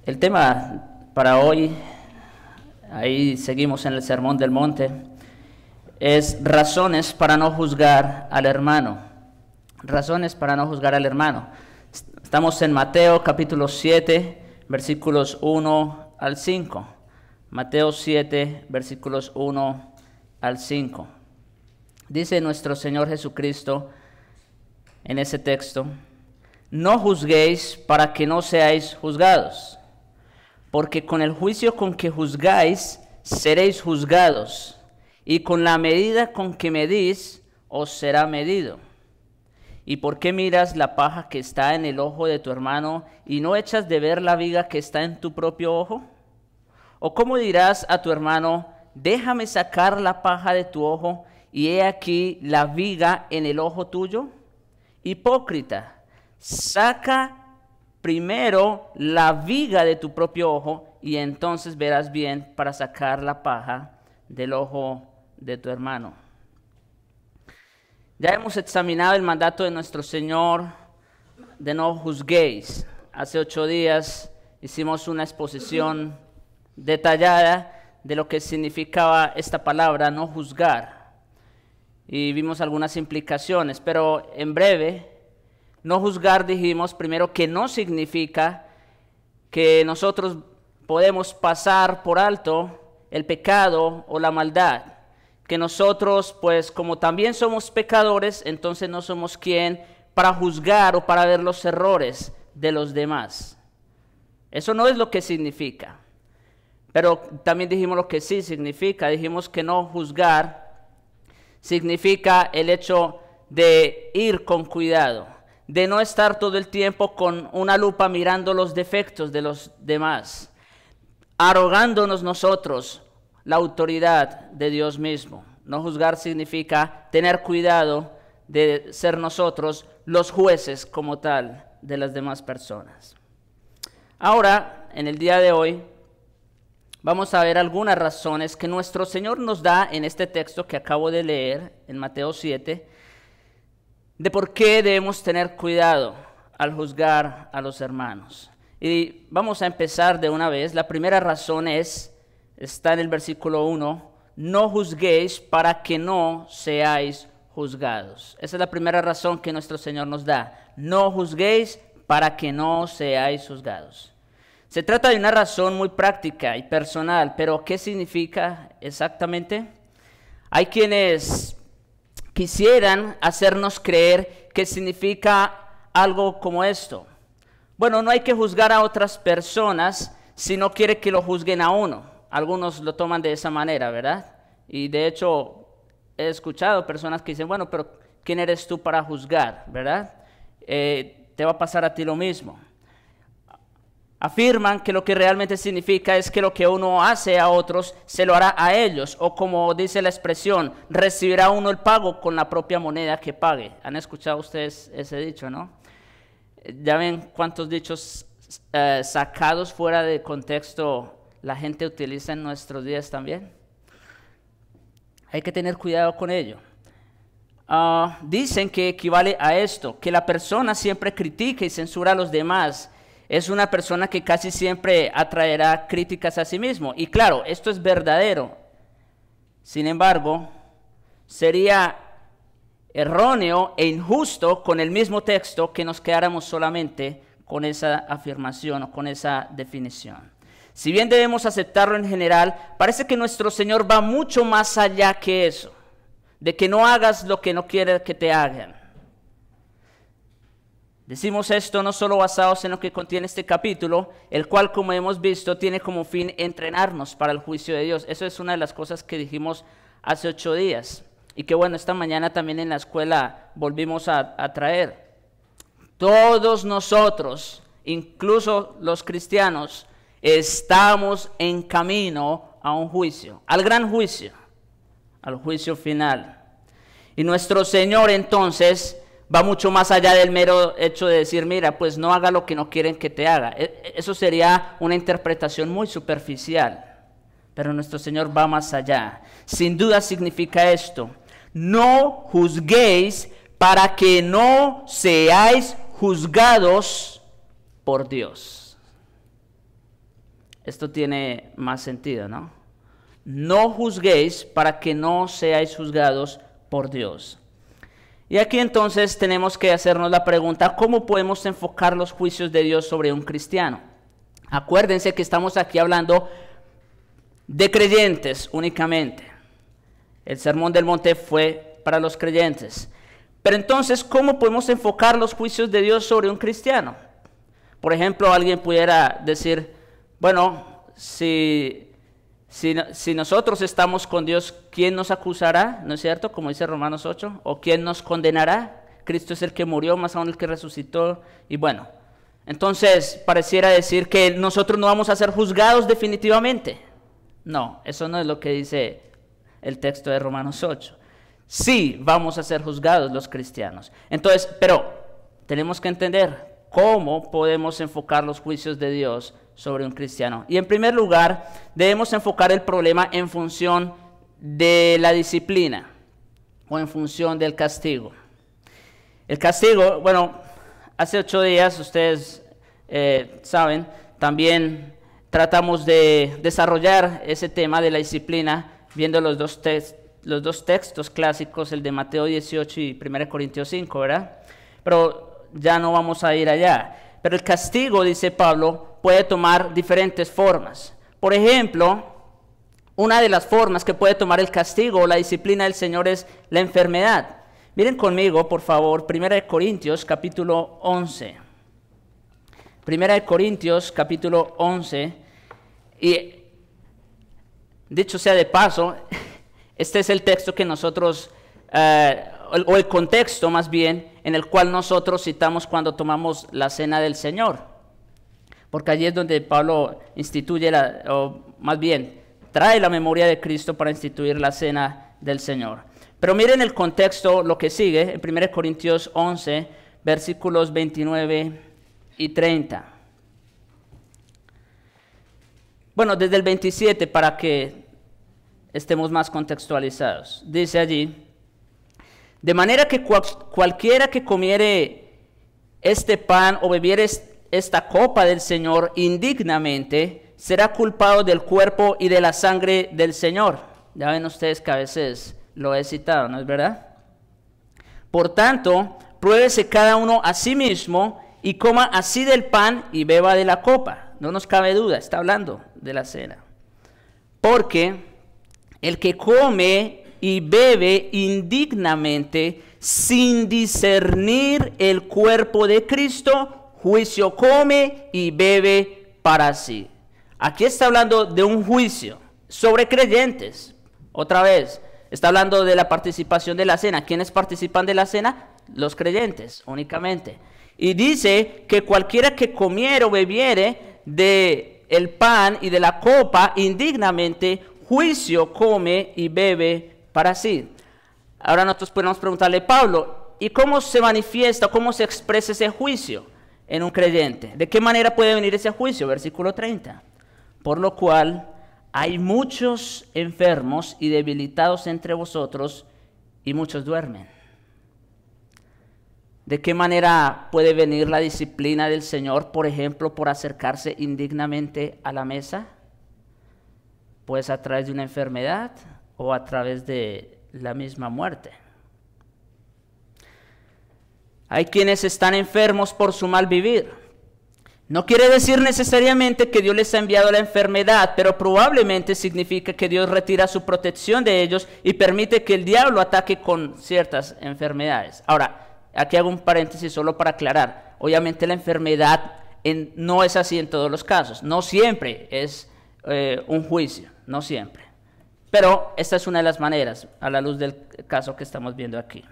El tema para hoy, ahí seguimos en el Sermón del Monte, es razones para no juzgar al hermano. Razones para no juzgar al hermano. Estamos en Mateo capítulo 7, versículos 1 al 5. Mateo 7, versículos 1 al 5. Dice nuestro Señor Jesucristo en ese texto: no juzguéis para que no seáis juzgados, porque con el juicio con que juzgáis seréis juzgados, y con la medida con que medís os será medido. ¿Y por qué miras la paja que está en el ojo de tu hermano y no echas de ver la viga que está en tu propio ojo? ¿O cómo dirás a tu hermano: déjame sacar la paja de tu ojo, y he aquí la viga en el ojo tuyo? Hipócrita, saca primero la viga de tu propio ojo, y entonces verás bien para sacar la paja del ojo de tu hermano. Ya hemos examinado el mandato de nuestro Señor de no juzguéis. Hace 8 días hicimos una exposición detallada de lo que significaba esta palabra, no juzgar. Y vimos algunas implicaciones, pero en breve, no juzgar dijimos primero que no significa que nosotros podemos pasar por alto el pecado o la maldad. Que nosotros, pues como también somos pecadores, entonces no somos quien para juzgar o para ver los errores de los demás. Eso no es lo que significa. Pero también dijimos lo que sí significa. Dijimos que no juzgar significa el hecho de ir con cuidado, de no estar todo el tiempo con una lupa mirando los defectos de los demás, arrogándonos nosotros la autoridad de Dios mismo. No juzgar significa tener cuidado de ser nosotros los jueces como tal de las demás personas. Ahora, en el día de hoy, vamos a ver algunas razones que nuestro Señor nos da en este texto que acabo de leer en Mateo 7, de por qué debemos tener cuidado al juzgar a los hermanos. Y vamos a empezar de una vez. La primera razón está en el versículo 1, no juzguéis para que no seáis juzgados. Esa es la primera razón que nuestro Señor nos da. No juzguéis para que no seáis juzgados. Se trata de una razón muy práctica y personal, pero ¿qué significa exactamente? Hay quienes quisieran hacernos creer que significa algo como esto. Bueno, no hay que juzgar a otras personas si no quiere que lo juzguen a uno. Algunos lo toman de esa manera, ¿verdad? Y de hecho he escuchado personas que dicen, bueno, pero ¿quién eres tú para juzgar, verdad? Te va a pasar a ti lo mismo. Afirman que lo que realmente significa es que lo que uno hace a otros se lo hará a ellos, o como dice la expresión, recibirá uno el pago con la propia moneda que pague. ¿Han escuchado ustedes ese dicho, no? Ya ven cuántos dichos sacados fuera de contexto la gente utiliza en nuestros días también. Hay que tener cuidado con ello. Dicen que equivale a esto, que la persona siempre critica y censura a los demás. Es una persona que casi siempre atraerá críticas a sí mismo. Y claro, esto es verdadero. Sin embargo, sería erróneo e injusto con el mismo texto que nos quedáramos solamente con esa afirmación o con esa definición. Si bien debemos aceptarlo en general, parece que nuestro Señor va mucho más allá que eso, de que no hagas lo que no quieres que te hagan. Decimos esto no solo basados en lo que contiene este capítulo, el cual, como hemos visto, tiene como fin entrenarnos para el juicio de Dios. Eso es una de las cosas que dijimos hace 8 días. Y que bueno, esta mañana también en la escuela volvimos a traer. Todos nosotros, incluso los cristianos, estamos en camino a un juicio, al gran juicio, al juicio final. Y nuestro Señor entonces va mucho más allá del mero hecho de decir, mira, pues no haga lo que no quieren que te haga. Eso sería una interpretación muy superficial. Pero nuestro Señor va más allá. Sin duda significa esto: no juzguéis para que no seáis juzgados por Dios. esto tiene más sentido, ¿no? No juzguéis para que no seáis juzgados por Dios. Y aquí entonces tenemos que hacernos la pregunta, ¿cómo podemos enfocar los juicios de Dios sobre un cristiano? Acuérdense que estamos aquí hablando de creyentes únicamente. El Sermón del Monte fue para los creyentes. Pero entonces, ¿cómo podemos enfocar los juicios de Dios sobre un cristiano? Por ejemplo, alguien pudiera decir, bueno, si nosotros estamos con Dios, ¿quién nos acusará? ¿No es cierto? Como dice Romanos 8. ¿O quién nos condenará? Cristo es el que murió, más aún el que resucitó. Y bueno, entonces pareciera decir que nosotros no vamos a ser juzgados definitivamente. No, eso no es lo que dice el texto de Romanos 8. Sí, vamos a ser juzgados los cristianos. Entonces, pero tenemos que entender cómo podemos enfocar los juicios de Dios sobre un cristiano. Y en primer lugar, debemos enfocar el problema en función de la disciplina o en función del castigo. El castigo, bueno, hace 8 días, ustedes saben, también tratamos de desarrollar ese tema de la disciplina viendo los dos textos clásicos, el de Mateo 18 y 1 Corintios 5, ¿verdad? Pero ya no vamos a ir allá. Pero el castigo, dice Pablo, puede tomar diferentes formas. Por ejemplo, una de las formas que puede tomar el castigo o la disciplina del Señor es la enfermedad. Miren conmigo, por favor, 1 Corintios capítulo 11. 1 Corintios capítulo 11. Y dicho sea de paso, este es el texto que nosotros, o el contexto más bien, en el cual nosotros citamos cuando tomamos la cena del Señor. Porque allí es donde Pablo instituye, o más bien, trae la memoria de Cristo para instituir la cena del Señor. Pero miren el contexto, lo que sigue, en 1 Corintios 11, versículos 29 y 30. Bueno, desde el 27 para que estemos más contextualizados. Dice allí, de manera que cualquiera que comiere este pan o bebiere esta copa del Señor indignamente, será culpado del cuerpo y de la sangre del Señor. Ya ven ustedes que a veces lo he citado, ¿no es verdad? Por tanto, pruébese cada uno a sí mismo y coma así del pan y beba de la copa. No nos cabe duda, está hablando de la cena. Porque el que come y bebe indignamente sin discernir el cuerpo de Cristo, juicio come y bebe para sí. Aquí está hablando de un juicio sobre creyentes. Otra vez, está hablando de la participación de la cena. ¿Quiénes participan de la cena? Los creyentes únicamente. Y dice que cualquiera que comiere o bebiere de el pan y de la copa indignamente, juicio come y bebe para sí. Ahora nosotros podemos preguntarle, Pablo, ¿y cómo se manifiesta, cómo se expresa ese juicio en un creyente? ¿De qué manera puede venir ese juicio? Versículo 30. Por lo cual hay muchos enfermos y debilitados entre vosotros y muchos duermen. ¿De qué manera puede venir la disciplina del Señor, por ejemplo, por acercarse indignamente a la mesa? Pues a través de una enfermedad o a través de la misma muerte. Hay quienes están enfermos por su mal vivir. No quiere decir necesariamente que Dios les ha enviado la enfermedad, pero probablemente significa que Dios retira su protección de ellos y permite que el diablo ataque con ciertas enfermedades. Ahora, aquí hago un paréntesis solo para aclarar. Obviamente la enfermedad no es así en todos los casos. No siempre es un juicio, no siempre. Pero esta es una de las maneras, a la luz del caso que estamos viendo aquí.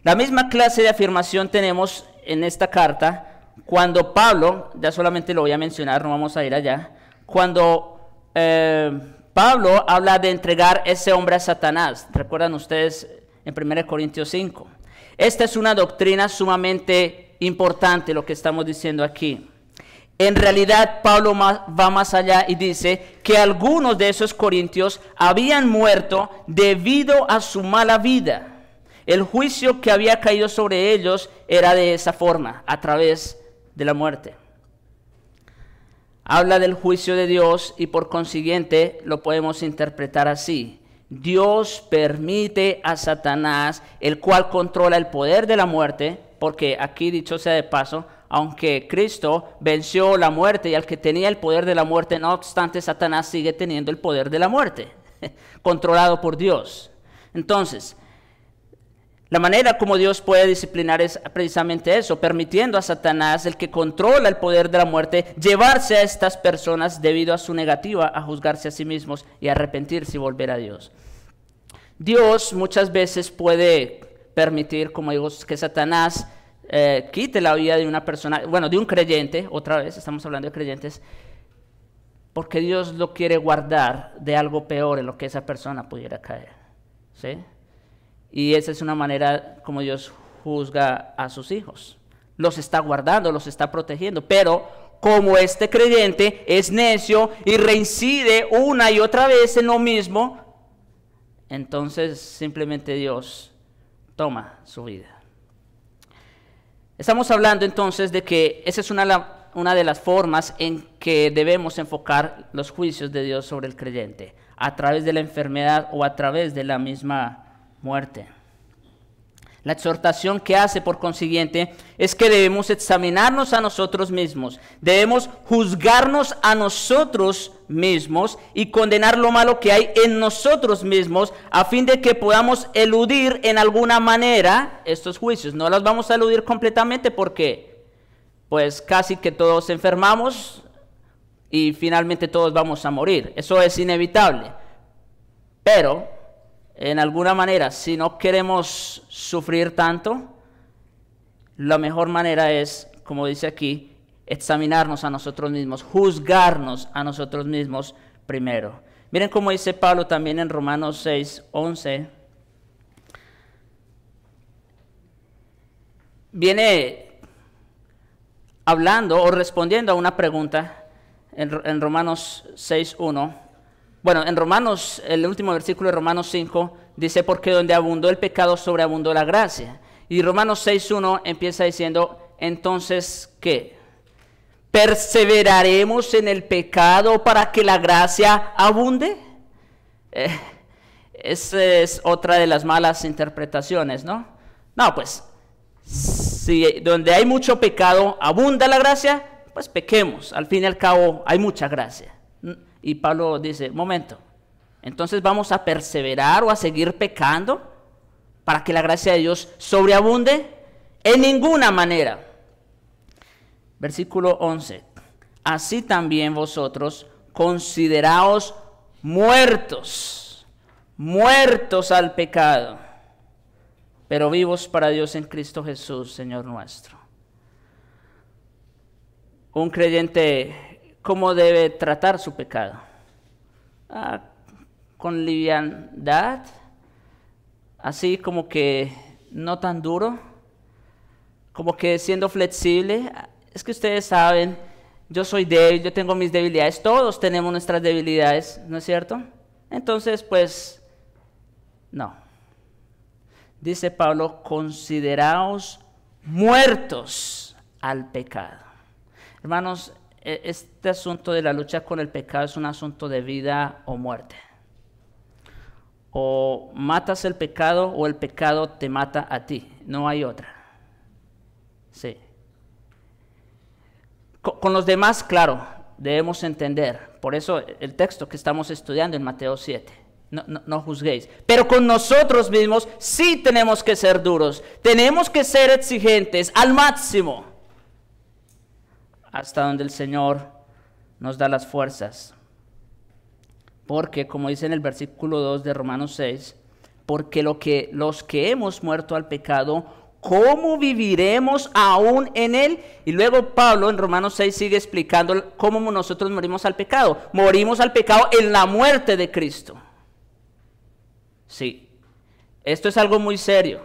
La misma clase de afirmación tenemos en esta carta cuando Pablo, ya solamente lo voy a mencionar, no vamos a ir allá, cuando Pablo habla de entregar ese hombre a Satanás. ¿Recuerdan ustedes en 1 Corintios 5? Esta es una doctrina sumamente importante, lo que estamos diciendo aquí. En realidad, Pablo va más allá y dice que algunos de esos corintios habían muerto debido a su mala vida. El juicio que había caído sobre ellos era de esa forma, a través de la muerte. habla del juicio de Dios y por consiguiente lo podemos interpretar así. Dios permite a Satanás, el cual controla el poder de la muerte, porque aquí, dicho sea de paso, aunque Cristo venció la muerte y al que tenía el poder de la muerte, no obstante, Satanás sigue teniendo el poder de la muerte, controlado por Dios. Entonces, la manera como Dios puede disciplinar es precisamente eso, permitiendo a Satanás, el que controla el poder de la muerte, llevarse a estas personas debido a su negativa a juzgarse a sí mismos y arrepentirse y volver a Dios. Dios muchas veces puede permitir, como digo, que Satanás quite la vida de una persona, bueno, de un creyente, otra vez estamos hablando de creyentes, porque Dios lo quiere guardar de algo peor en lo que esa persona pudiera caer, ¿sí? Y esa es una manera como Dios juzga a sus hijos. Los está guardando, los está protegiendo, pero como este creyente es necio y reincide una y otra vez en lo mismo, entonces simplemente Dios toma su vida. Estamos hablando entonces de que esa es una de las formas en que debemos enfocar los juicios de Dios sobre el creyente, a través de la enfermedad o a través de la misma muerte. La exhortación que hace, por consiguiente, es que debemos examinarnos a nosotros mismos, debemos juzgarnos a nosotros mismos y condenar lo malo que hay en nosotros mismos, a fin de que podamos eludir en alguna manera estos juicios. No los vamos a eludir completamente porque, pues, casi que todos enfermamos y finalmente todos vamos a morir. Eso es inevitable. Pero en alguna manera, si no queremos sufrir tanto, la mejor manera es, como dice aquí, examinarnos a nosotros mismos, juzgarnos a nosotros mismos primero. Miren cómo dice Pablo también en Romanos 6:11. Viene hablando o respondiendo a una pregunta en Romanos 6:1. Bueno, en Romanos, el último versículo de Romanos 5, dice, porque donde abundó el pecado, sobreabundó la gracia. Y Romanos 6:1 empieza diciendo, entonces, ¿qué? ¿Perseveraremos en el pecado para que la gracia abunde? Esa es otra de las malas interpretaciones, ¿no? No, pues, si donde hay mucho pecado abunda la gracia, pues pequemos. Al fin y al cabo, hay mucha gracia. Y Pablo dice, momento, entonces vamos a perseverar o a seguir pecando para que la gracia de Dios sobreabunde. En ninguna manera. Versículo 11. Así también vosotros consideraos muertos al pecado, pero vivos para Dios en Cristo Jesús, Señor nuestro. Un creyente, ¿cómo debe tratar su pecado? Con liviandad, así como que no tan duro, como que siendo flexible. Es que ustedes saben, yo soy débil, yo tengo mis debilidades, todos tenemos nuestras debilidades, ¿no es cierto? Entonces, pues, no. Dice Pablo, consideraos muertos al pecado. Hermanos, este asunto de la lucha con el pecado es un asunto de vida o muerte. O matas el pecado o el pecado te mata a ti. No hay otra. Sí. Con los demás, claro, debemos entender. Por eso el texto que estamos estudiando en Mateo 7. No juzguéis. Pero con nosotros mismos sí tenemos que ser duros. Tenemos que ser exigentes al máximo, hasta donde el Señor nos da las fuerzas. Porque, como dice en el versículo 2 de Romanos 6, porque los que hemos muerto al pecado, ¿cómo viviremos aún en él? Y luego Pablo en Romanos 6 sigue explicando cómo nosotros morimos al pecado. Morimos al pecado en la muerte de Cristo. Sí, esto es algo muy serio.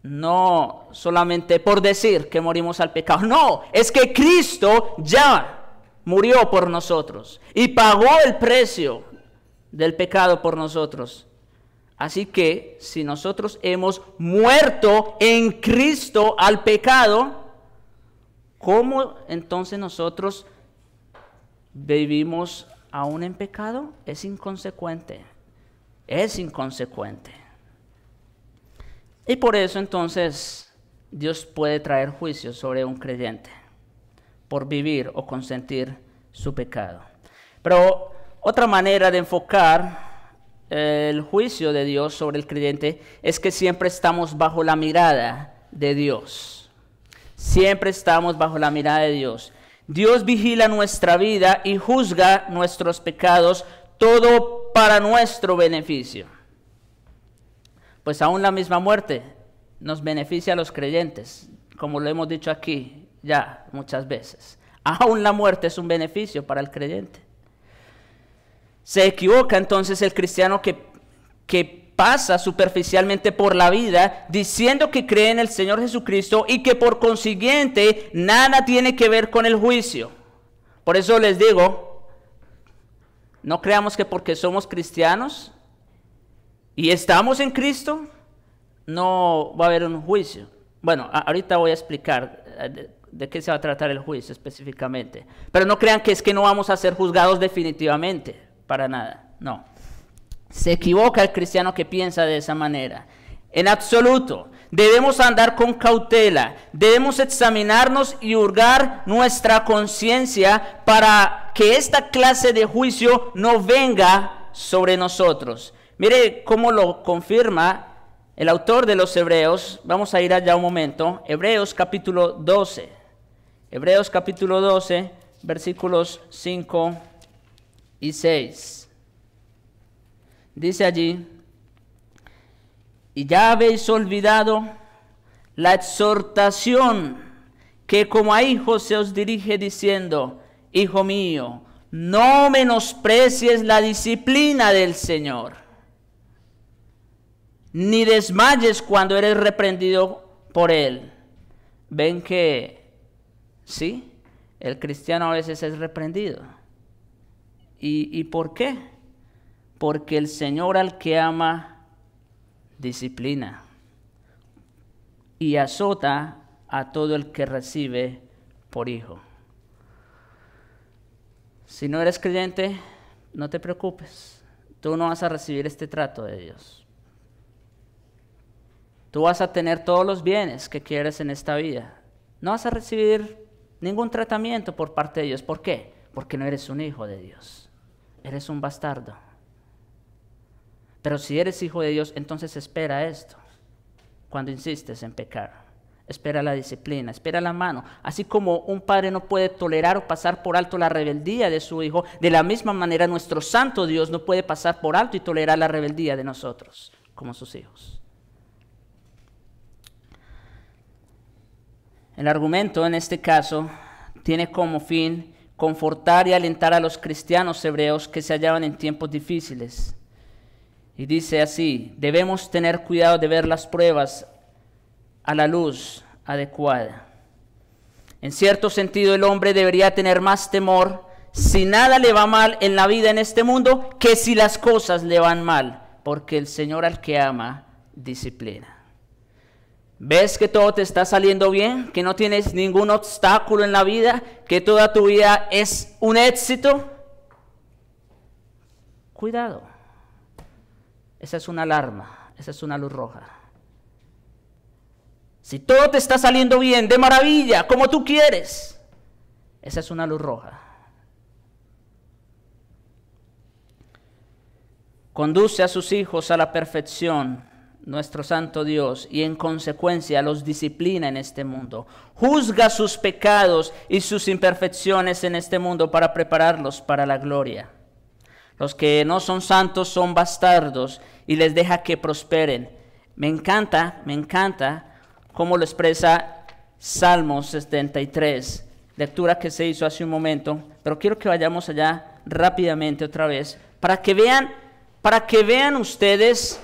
No solamente por decir que morimos al pecado. No, es que Cristo ya murió por nosotros y pagó el precio del pecado por nosotros. Así que si nosotros hemos muerto en Cristo al pecado, ¿cómo entonces nosotros vivimos aún en pecado? Es inconsecuente. Es inconsecuente. Y por eso entonces Dios puede traer juicio sobre un creyente por vivir o consentir su pecado. Pero otra manera de enfocar el juicio de Dios sobre el creyente es que siempre estamos bajo la mirada de Dios. Siempre estamos bajo la mirada de Dios. Dios vigila nuestra vida y juzga nuestros pecados, todo para nuestro beneficio. Pues aún la misma muerte nos beneficia a los creyentes, como lo hemos dicho aquí ya muchas veces. Aún la muerte es un beneficio para el creyente. Se equivoca entonces el cristiano que pasa superficialmente por la vida diciendo que cree en el Señor Jesucristo y que por consiguiente nada tiene que ver con el juicio. Por eso les digo, no creamos que porque somos cristianos y estamos en Cristo, no va a haber un juicio. Bueno, ahorita voy a explicar de qué se va a tratar el juicio específicamente. Pero no crean que es que no vamos a ser juzgados definitivamente. Para nada, no. Se equivoca el cristiano que piensa de esa manera. En absoluto. Debemos andar con cautela. Debemos examinarnos y hurgar nuestra conciencia para que esta clase de juicio no venga sobre nosotros. Mire cómo lo confirma el autor de los Hebreos. Vamos a ir allá un momento. Hebreos capítulo 12. Hebreos capítulo 12, versículos 5 y 6. Dice allí: y ya habéis olvidado la exhortación que como a hijos se os dirige diciendo: hijo mío, no menosprecies la disciplina del Señor, ni desmayes cuando eres reprendido por Él. Ven que sí, el cristiano a veces es reprendido. ¿Y por qué? Porque el Señor al que ama disciplina y azota a todo el que recibe por hijo. Si no eres creyente, no te preocupes. Tú no vas a recibir este trato de Dios. Tú vas a tener todos los bienes que quieres en esta vida. No vas a recibir ningún tratamiento por parte de Dios. ¿Por qué? Porque no eres un hijo de Dios. Eres un bastardo. Pero si eres hijo de Dios, entonces espera esto. Cuando insistes en pecar, espera la disciplina, espera la mano. Así como un padre no puede tolerar o pasar por alto la rebeldía de su hijo, de la misma manera nuestro santo Dios no puede pasar por alto y tolerar la rebeldía de nosotros, como sus hijos. El argumento en este caso tiene como fin confortar y alentar a los cristianos hebreos que se hallaban en tiempos difíciles. Y dice así: debemos tener cuidado de ver las pruebas a la luz adecuada. En cierto sentido, el hombre debería tener más temor si nada le va mal en la vida en este mundo que si las cosas le van mal, porque el Señor al que ama disciplina. ¿Ves que todo te está saliendo bien? ¿Que no tienes ningún obstáculo en la vida? ¿Que toda tu vida es un éxito? Cuidado. Esa es una alarma, esa es una luz roja. Si todo te está saliendo bien, de maravilla, como tú quieres, esa es una luz roja. Conduce a sus hijos a la perfección, nuestro santo Dios, y en consecuencia los disciplina en este mundo. Juzga sus pecados y sus imperfecciones en este mundo para prepararlos para la gloria. Los que no son santos son bastardos y les deja que prosperen. Me encanta cómo lo expresa Salmos 73, lectura que se hizo hace un momento, pero quiero que vayamos allá rápidamente otra vez para que vean ustedes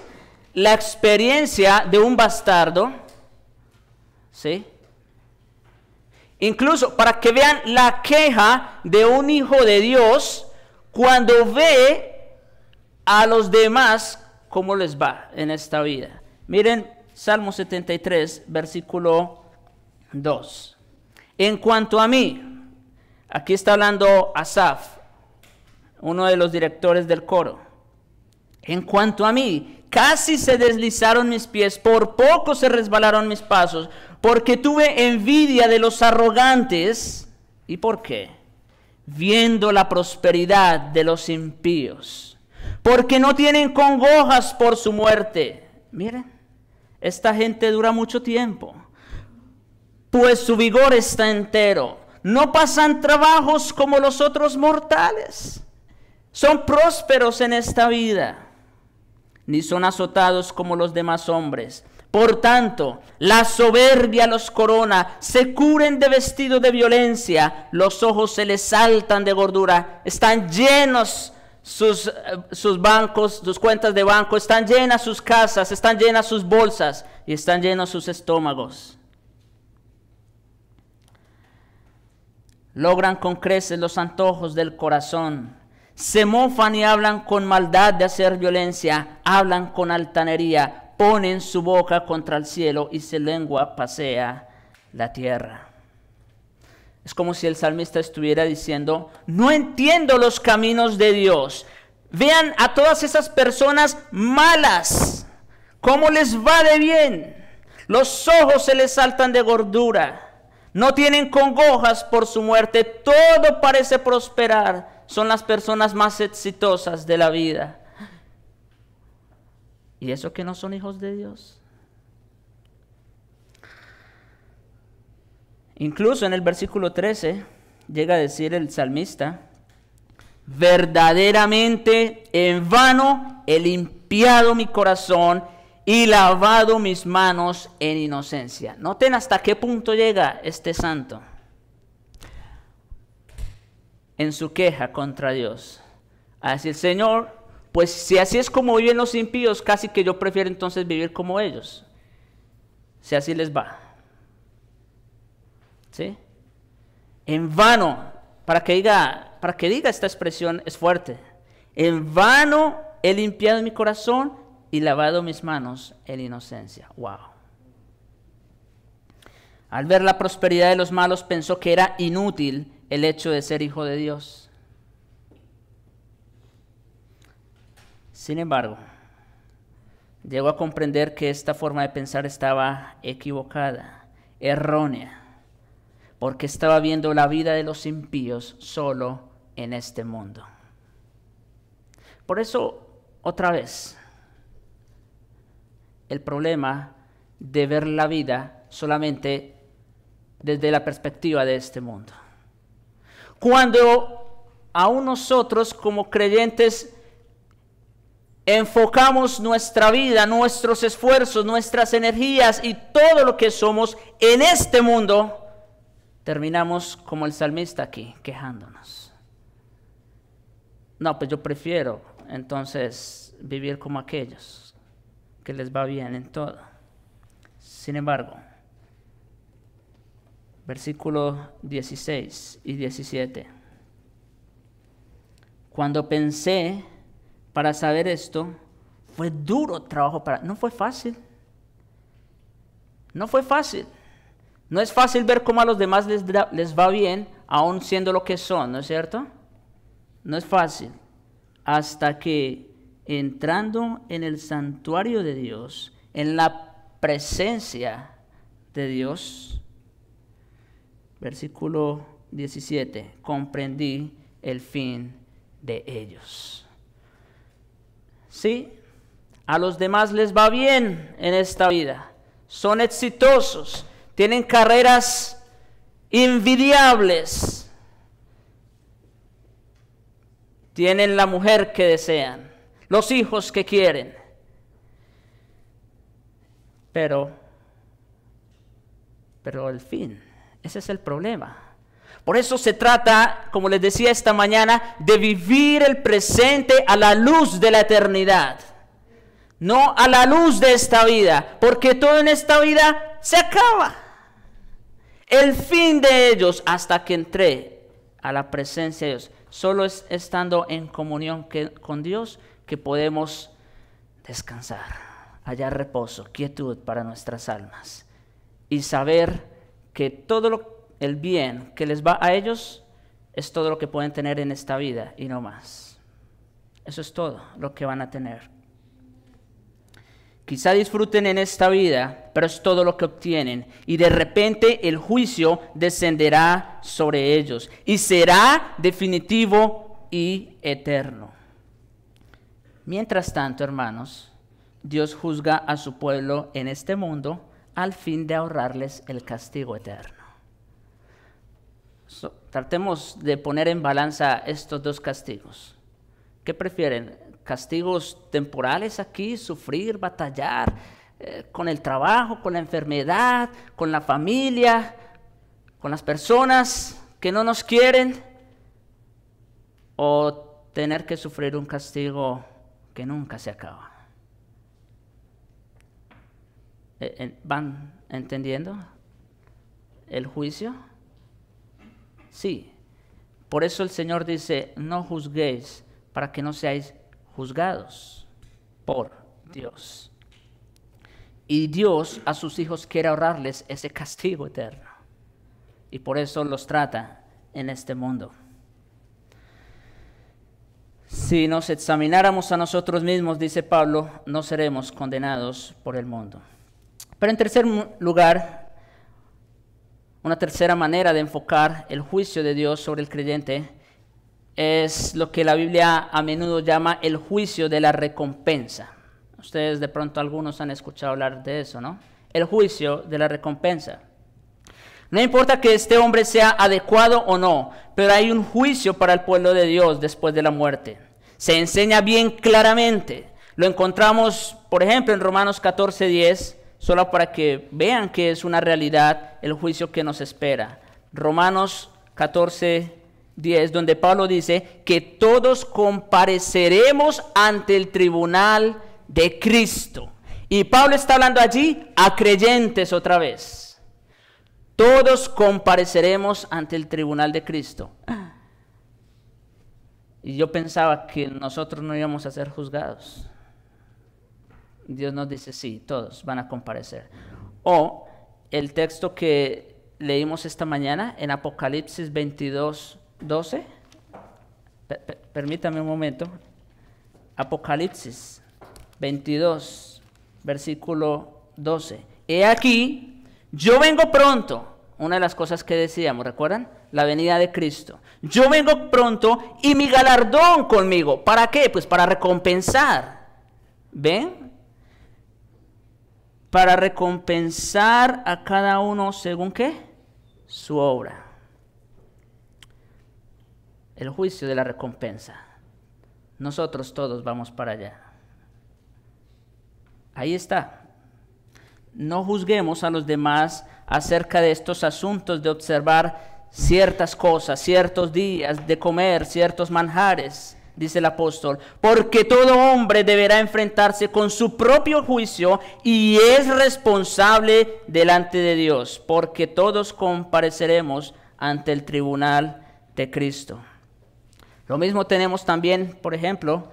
la experiencia de un bastardo, ¿sí? Incluso para que vean la queja de un hijo de Dios cuando ve a los demás cómo les va en esta vida. Miren Salmo 73, versículo 2. En cuanto a mí, aquí está hablando Asaf, uno de los directores del coro. En cuanto a mí, casi se deslizaron mis pies, por poco se resbalaron mis pasos, porque tuve envidia de los arrogantes. ¿Y por qué? Viendo la prosperidad de los impíos, porque no tienen congojas por su muerte. Miren, esta gente dura mucho tiempo, pues su vigor está entero. No pasan trabajos como los otros mortales. Son prósperos en esta vida, ni son azotados como los demás hombres. Por tanto, la soberbia los corona, se cubren de vestido de violencia, los ojos se les saltan de gordura, están llenos sus bancos, sus cuentas de banco, están llenas sus casas, están llenas sus bolsas y están llenos sus estómagos. Logran con creces los antojos del corazón. Se mofan y hablan con maldad de hacer violencia, hablan con altanería, ponen su boca contra el cielo y su lengua pasea la tierra. Es como si el salmista estuviera diciendo, no entiendo los caminos de Dios. Vean a todas esas personas malas, cómo les va de bien. Los ojos se les saltan de gordura, no tienen congojas por su muerte, todo parece prosperar. Son las personas más exitosas de la vida. ¿Y eso que no son hijos de Dios? Incluso en el versículo 13 llega a decir el salmista, verdaderamente en vano he limpiado mi corazón y lavado mis manos en inocencia. Noten hasta qué punto llega este santo en su queja contra Dios. A decir, Señor, pues si así es como viven los impíos, casi que yo prefiero entonces vivir como ellos. Si así les va. ¿Sí? En vano, para que diga esta expresión es fuerte. En vano he limpiado mi corazón y lavado mis manos en inocencia. Wow. Al ver la prosperidad de los malos pensó que era inútil el hecho de ser hijo de Dios. Sin embargo, llegó a comprender que esta forma de pensar estaba equivocada, errónea, porque estaba viendo la vida de los impíos solo en este mundo. Por eso, otra vez, el problema de ver la vida solamente desde la perspectiva de este mundo. Cuando aún nosotros como creyentes enfocamos nuestra vida, nuestros esfuerzos, nuestras energías y todo lo que somos en este mundo, terminamos como el salmista aquí, quejándonos. No, pues yo prefiero entonces vivir como aquellos que les va bien en todo. Sin embargo, versículos 16 y 17. Cuando pensé para saber esto, fue duro trabajo no fue fácil. No fue fácil. No es fácil ver cómo a los demás les va bien, aún siendo lo que son, ¿no es cierto? No es fácil. Hasta que entrando en el santuario de Dios, en la presencia de Dios, versículo 17, comprendí el fin de ellos. Sí, a los demás les va bien en esta vida, son exitosos, tienen carreras envidiables, tienen la mujer que desean, los hijos que quieren, pero el fin, ese es el problema. Por eso se trata, como les decía esta mañana, de vivir el presente a la luz de la eternidad, no a la luz de esta vida, porque todo en esta vida se acaba. El fin de ellos, hasta que entré a la presencia de Dios, solo es estando en comunión con Dios que podemos descansar, hallar reposo, quietud para nuestras almas y saber que todo el bien que les va a ellos, es todo lo que pueden tener en esta vida y no más. Eso es todo lo que van a tener. Quizá disfruten en esta vida, pero es todo lo que obtienen. Y de repente el juicio descenderá sobre ellos y será definitivo y eterno. Mientras tanto, hermanos, Dios juzga a su pueblo en este mundo al fin de ahorrarles el castigo eterno. Tratemos de poner en balanza estos dos castigos. ¿Qué prefieren? ¿Castigos temporales aquí, sufrir, batallar con el trabajo, con la enfermedad, con la familia, con las personas que no nos quieren? ¿O tener que sufrir un castigo que nunca se acaba? ¿Van entendiendo el juicio? Sí. Por eso el Señor dice, no juzguéis para que no seáis juzgados por Dios. Y Dios a sus hijos quiere ahorrarles ese castigo eterno. Y por eso los trata en este mundo. Si nos examináramos a nosotros mismos, dice Pablo, no seremos condenados por el mundo. Pero en tercer lugar, una tercera manera de enfocar el juicio de Dios sobre el creyente es lo que la Biblia a menudo llama el juicio de la recompensa. Ustedes de pronto algunos han escuchado hablar de eso, ¿no? El juicio de la recompensa. No importa que este hombre sea adecuado o no, pero hay un juicio para el pueblo de Dios después de la muerte. Se enseña bien claramente. Lo encontramos, por ejemplo, en Romanos 14:10, solo para que vean que es una realidad el juicio que nos espera. Romanos 14:10, donde Pablo dice que todos compareceremos ante el tribunal de Cristo. Y Pablo está hablando allí a creyentes otra vez. Todos compareceremos ante el tribunal de Cristo. Y yo pensaba que nosotros no íbamos a ser juzgados. Dios nos dice, sí, todos van a comparecer. O el texto que leímos esta mañana en Apocalipsis 22:12. Permítame un momento. Apocalipsis 22, versículo 12. He aquí, yo vengo pronto. Una de las cosas que decíamos, ¿recuerdan? La venida de Cristo. Yo vengo pronto y mi galardón conmigo. ¿Para qué? Pues para recompensar. ¿Ven? Para recompensar a cada uno según ¿qué? Su obra. El juicio de la recompensa. Nosotros todos vamos para allá. Ahí está. No juzguemos a los demás acerca de estos asuntos de observar ciertas cosas, ciertos días, de comer ciertos manjares, dice el apóstol, porque todo hombre deberá enfrentarse con su propio juicio y es responsable delante de Dios, porque todos compareceremos ante el tribunal de Cristo. Lo mismo tenemos también, por ejemplo,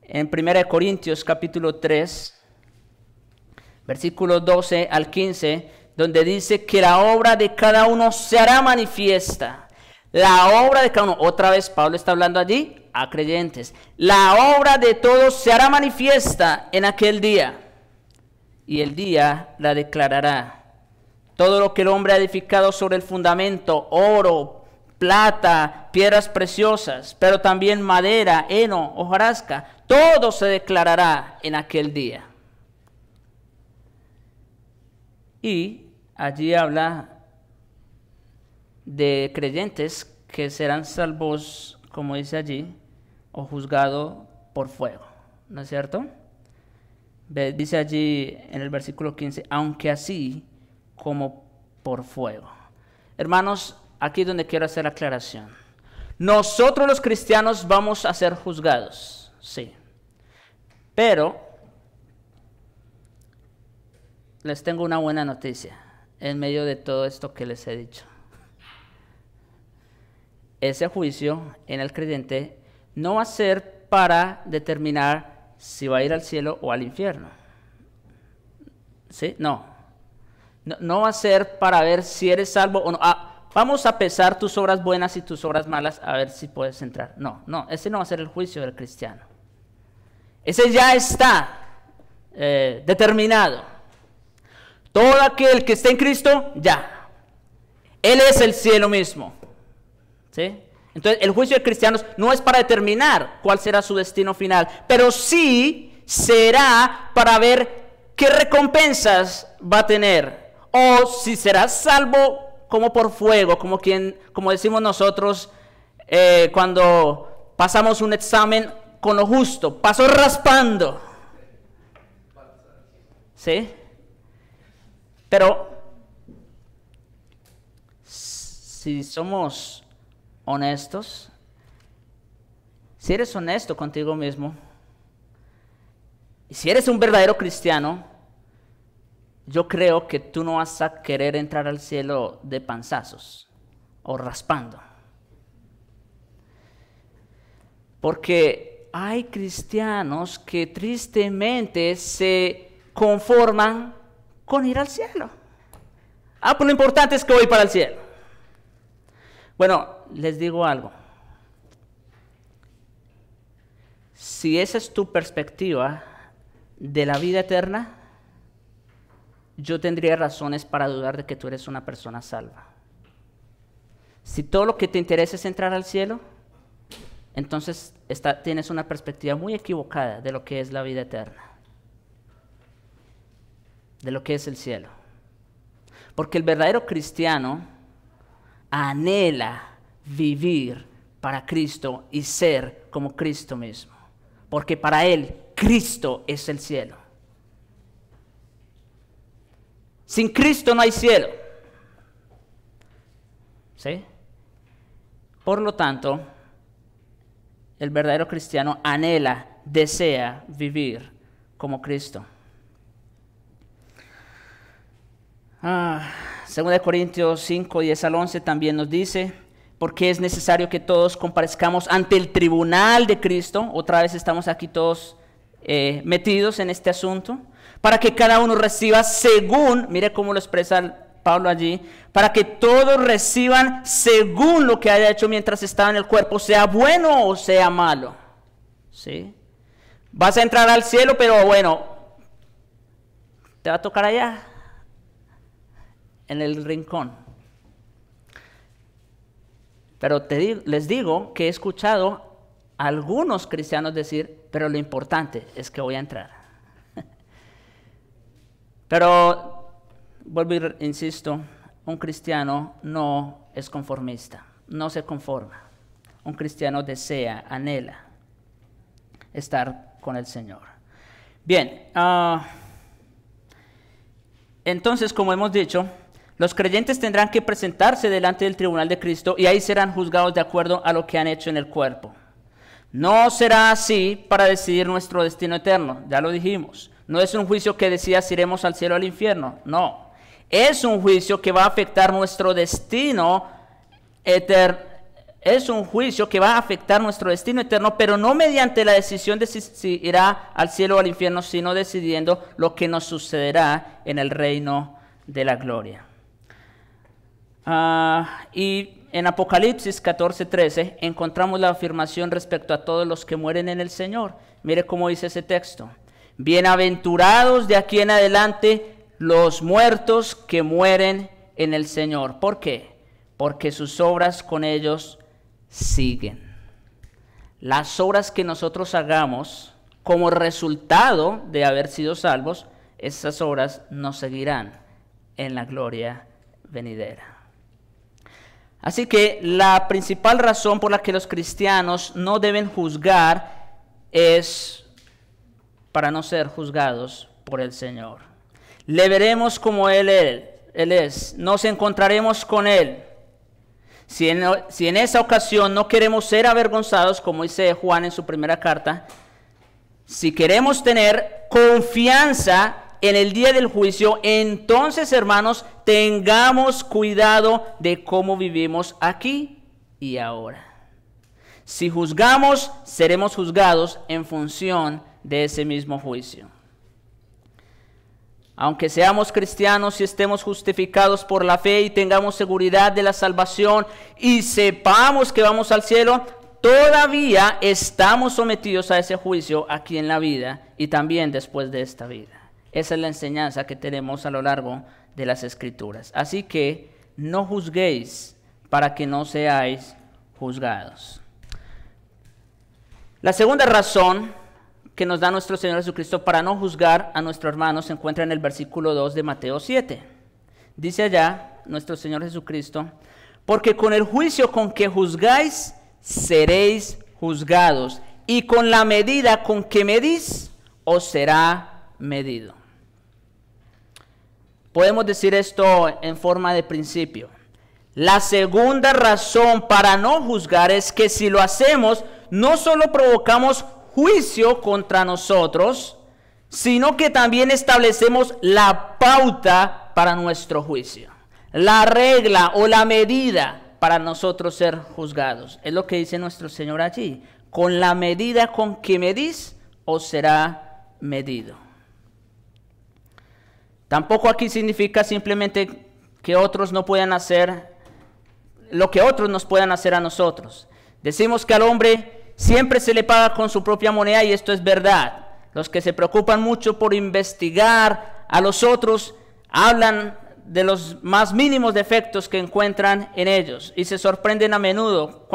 en 1 Corintios capítulo 3, versículos 12 al 15, donde dice que la obra de cada uno se hará manifiesta. La obra de cada uno, otra vez Pablo está hablando allí a creyentes. La obra de todos se hará manifiesta en aquel día, y el día la declarará. Todo lo que el hombre ha edificado sobre el fundamento, oro, plata, piedras preciosas, pero también madera, heno, hojarasca, todo se declarará en aquel día. Y allí habla de creyentes que serán salvos, como dice allí, o juzgados por fuego, ¿no es cierto? Dice allí en el versículo 15, aunque así como por fuego. Hermanos, aquí es donde quiero hacer la aclaración. Nosotros los cristianos vamos a ser juzgados, sí, pero les tengo una buena noticia en medio de todo esto que les he dicho. Ese juicio en el creyente no va a ser para determinar si va a ir al cielo o al infierno. ¿Sí? No va a ser para ver si eres salvo o no. vamos a pesar tus obras buenas y tus obras malas a ver si puedes entrar. No, ese no va a ser el juicio del cristiano. Ese ya está determinado. Todo aquel que esté en Cristo, ya. Él es el cielo mismo. ¿Sí? Entonces, el juicio de cristianos no es para determinar cuál será su destino final, pero sí será para ver qué recompensas va a tener. O si será salvo como por fuego, como decimos nosotros cuando pasamos un examen con lo justo, pasó raspando. ¿Sí? Pero si somos honestos, si eres honesto contigo mismo, y si eres un verdadero cristiano, yo creo que tú no vas a querer entrar al cielo de panzazos o raspando. Porque hay cristianos que tristemente se conforman con ir al cielo. Pues lo importante es que voy para el cielo. Bueno, les digo algo. Si esa es tu perspectiva de la vida eterna, yo tendría razones para dudar de que tú eres una persona salva. Si todo lo que te interesa es entrar al cielo, entonces tienes una perspectiva muy equivocada de lo que es la vida eterna, de lo que es el cielo. Porque el verdadero cristiano anhela vivir para Cristo y ser como Cristo mismo. Porque para él, Cristo es el cielo. Sin Cristo no hay cielo. ¿Sí? Por lo tanto, el verdadero cristiano anhela, desea vivir como Cristo. 2 Corintios 5, 10 al 11 también nos dice, porque es necesario que todos comparezcamos ante el tribunal de Cristo. Otra vez estamos aquí todos metidos en este asunto, para que cada uno reciba según, mire cómo lo expresa Pablo allí, para que todos reciban según lo que haya hecho mientras estaba en el cuerpo, sea bueno o sea malo. ¿Sí? Vas a entrar al cielo, pero bueno, te va a tocar allá, en el rincón. Pero les digo que he escuchado a algunos cristianos decir, pero lo importante es que voy a entrar. Pero, vuelvo y insisto, un cristiano no es conformista, no se conforma. Un cristiano desea, anhela estar con el Señor. Bien, entonces, como hemos dicho, los creyentes tendrán que presentarse delante del tribunal de Cristo y ahí serán juzgados de acuerdo a lo que han hecho en el cuerpo. No será así para decidir nuestro destino eterno, ya lo dijimos. No es un juicio que decida si iremos al cielo o al infierno, no. Es un juicio que va a afectar nuestro destino eterno. Es un juicio que va a afectar nuestro destino eterno, pero no mediante la decisión de si irá al cielo o al infierno, sino decidiendo lo que nos sucederá en el reino de la gloria. Y en Apocalipsis 14:13 encontramos la afirmación respecto a todos los que mueren en el Señor. Mire cómo dice ese texto. Bienaventurados de aquí en adelante los muertos que mueren en el Señor. ¿Por qué? Porque sus obras con ellos siguen. Las obras que nosotros hagamos como resultado de haber sido salvos, esas obras nos seguirán en la gloria venidera. Así que la principal razón por la que los cristianos no deben juzgar es para no ser juzgados por el Señor. Le veremos como Él es, nos encontraremos con Él. Si en esa ocasión no queremos ser avergonzados, como dice Juan en su primera carta, si queremos tener confianza en el día del juicio, entonces, hermanos, tengamos cuidado de cómo vivimos aquí y ahora. Si juzgamos, seremos juzgados en función de ese mismo juicio. aunque seamos cristianos y estemos justificados por la fe y tengamos seguridad de la salvación y sepamos que vamos al cielo, todavía estamos sometidos a ese juicio aquí en la vida y también después de esta vida. Esa es la enseñanza que tenemos a lo largo de las Escrituras. Así que no juzguéis para que no seáis juzgados. La segunda razón que nos da nuestro Señor Jesucristo para no juzgar a nuestro hermano se encuentra en el versículo 2 de Mateo 7. Dice allá nuestro Señor Jesucristo: porque con el juicio con que juzgáis, seréis juzgados, y con la medida con que medís, os será medido. Podemos decir esto en forma de principio. La segunda razón para no juzgar es que si lo hacemos, no solo provocamos juicio contra nosotros, sino que también establecemos la pauta para nuestro juicio, la regla o la medida para nosotros ser juzgados. Es lo que dice nuestro Señor allí: con la medida con que medís, os será medido. Tampoco aquí significa simplemente que otros no puedan hacer lo que otros nos puedan hacer a nosotros. Decimos que al hombre siempre se le paga con su propia moneda, y esto es verdad. Los que se preocupan mucho por investigar a los otros hablan de los más mínimos defectos que encuentran en ellos y se sorprenden a menudo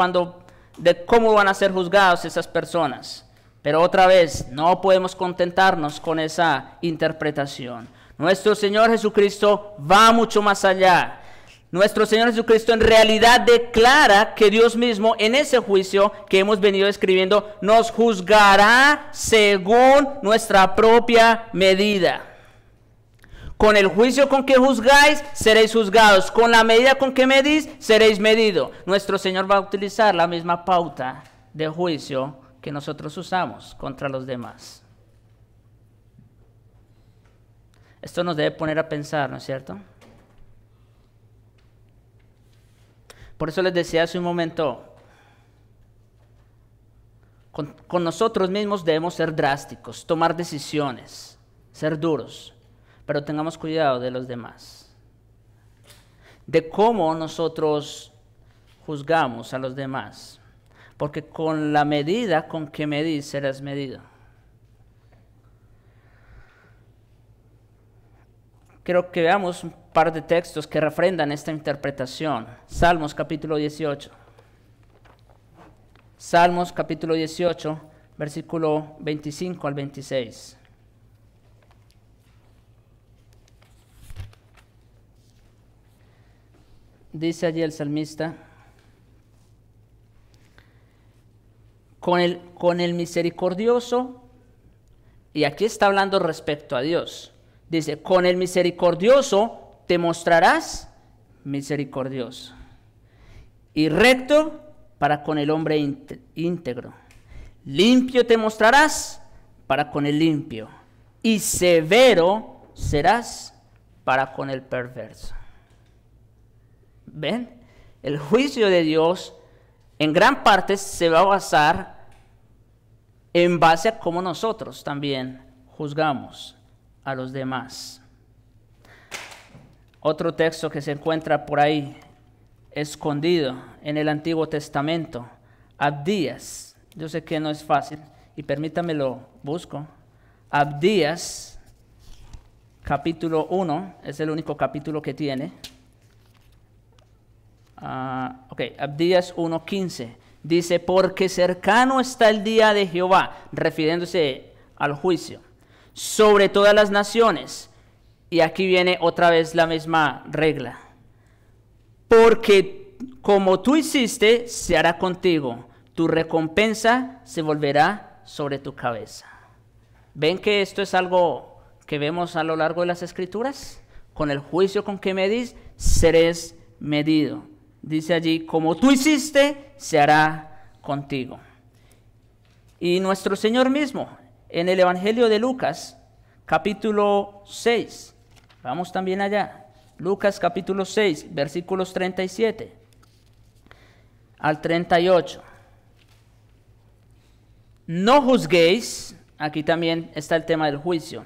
de cómo van a ser juzgados esas personas. Pero otra vez, no podemos contentarnos con esa interpretación. Nuestro Señor Jesucristo va mucho más allá. Nuestro Señor Jesucristo en realidad declara que Dios mismo, en ese juicio que hemos venido escribiendo, nos juzgará según nuestra propia medida. Con el juicio con que juzgáis, seréis juzgados. Con la medida con que medís, seréis medidos. Nuestro Señor va a utilizar la misma pauta de juicio que nosotros usamos contra los demás. Esto nos debe poner a pensar, ¿no es cierto? Por eso les decía hace un momento, con nosotros mismos debemos ser drásticos, tomar decisiones, ser duros, pero tengamos cuidado de los demás, de cómo nosotros juzgamos a los demás, porque con la medida con que medís serás medido. Quiero que veamos un par de textos que refrendan esta interpretación. Salmos capítulo 18. Salmos capítulo 18, versículo 25 al 26. Dice allí el salmista: con el misericordioso, y aquí está hablando respecto a Dios. Dice: con el misericordioso te mostrarás misericordioso, y recto para con el hombre íntegro. Limpio te mostrarás para con el limpio, y severo serás para con el perverso. ¿Ven? El juicio de Dios en gran parte se va a basar en base a cómo nosotros también juzgamos a los demás. Otro texto que se encuentra por ahí escondido en el Antiguo Testamento, Abdías. Yo sé que no es fácil y permítame lo busco. Abdías, capítulo 1, es el único capítulo que tiene. Abdías 1:15 dice: porque cercano está el día de Jehová, refiriéndose al juicio, sobre todas las naciones. Y aquí viene otra vez la misma regla: porque como tú hiciste, se hará contigo, tu recompensa se volverá sobre tu cabeza. ¿Ven que esto es algo que vemos a lo largo de las Escrituras? Con el juicio con que medís, seréis medido. Dice allí: como tú hiciste, se hará contigo. Y nuestro Señor mismo, en el Evangelio de Lucas, capítulo 6, vamos también allá, Lucas capítulo 6, versículos 37 al 38. No juzguéis, aquí también está el tema del juicio.